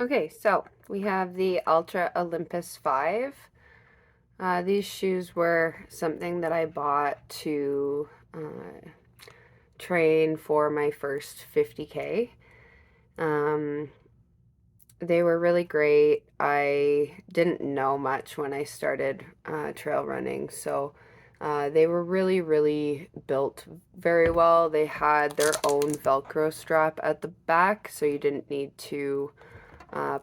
Okay, so we have the ALTRA Olympus 5. These shoes were something that I bought to train for my first 50K. Um, they were really great. I didn't know much when I started trail running, so they were really, really built very well. They had their own Velcro strap at the back, so you didn't need to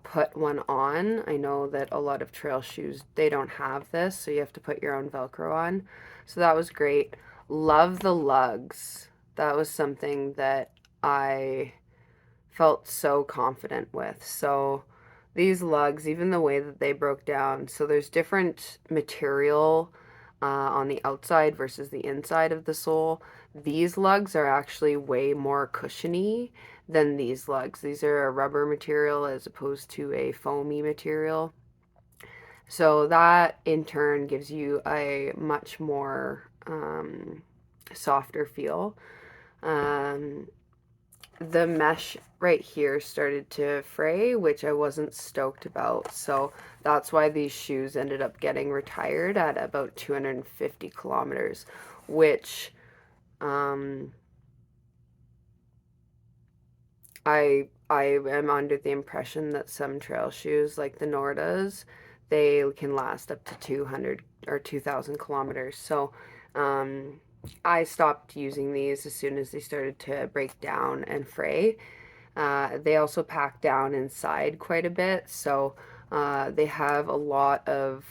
put one on. I know that a lot of trail shoes, they don't have this, so you have to put your own Velcro on. So that was great. Love the lugs. That was something that I felt so confident with. So these lugs, even the way that they broke down, so there's different material on the outside versus the inside of the sole. These lugs are actually way more cushiony than these lugs. These are a rubber material as opposed to a foamy material. So that in turn gives you a much more softer feel. Um, the mesh right here started to fray, which I wasn't stoked about. So that's why these shoes ended up getting retired at about 250 kilometers, which um, I am under the impression that some trail shoes, like the Nordas, they can last up to 200 or 2,000 kilometers. So I stopped using these as soon as they started to break down and fray. They also pack down inside quite a bit, so they have a lot of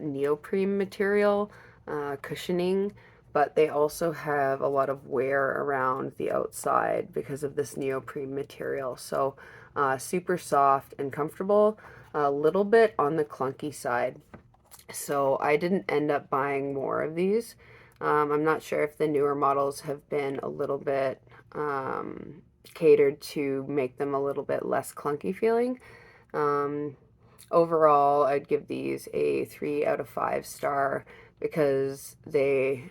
neoprene material, cushioning, but they also have a lot of wear around the outside because of this neoprene material. So super soft and comfortable, a little bit on the clunky side. So I didn't end up buying more of these. I'm not sure if the newer models have been a little bit catered to make them a little bit less clunky feeling. Um, Overall, I'd give these a 3 out of 5 star because they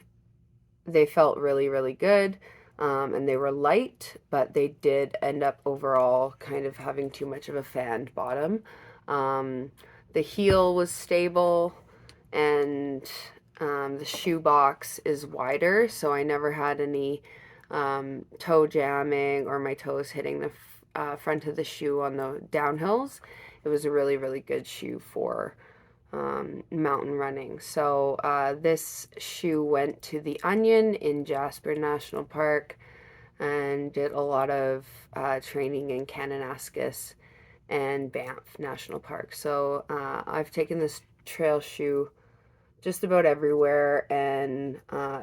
felt really, really good. And they were light, but they did end up overall kind of having too much of a fanned bottom. Um, the heel was stable, and the shoe box is wider, so I never had any toe jamming or my toes hitting the front of the shoe on the downhills. It was a really, really good shoe for mountain running. So this shoe went to the Onion in Jasper National Park and did a lot of training in Kananaskis and Banff National Park. So I've taken this trail shoe just about everywhere, and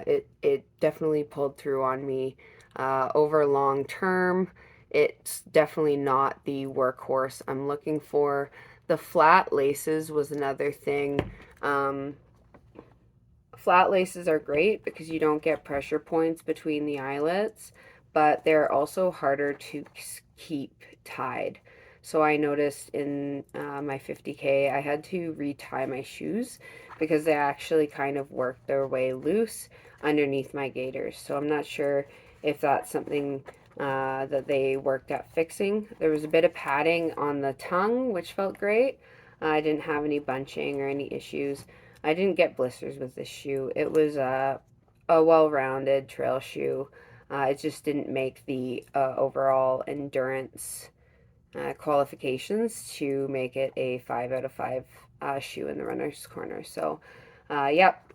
it definitely pulled through on me over long term. It's definitely not the workhorse I'm looking for. The flat laces was another thing. Um, Flat laces are great because you don't get pressure points between the eyelets, but they're also harder to keep tied. So I noticed in my 50K, I had to retie my shoes because they actually kind of worked their way loose underneath my gaiters. So I'm not sure if that's something that they worked at fixing. There was a bit of padding on the tongue, which felt great. I didn't have any bunching or any issues. I didn't get blisters with this shoe. It was a well-rounded trail shoe. It just didn't make the overall endurance qualifications to make it a 5 out of 5 shoe in the runner's corner. So, yep,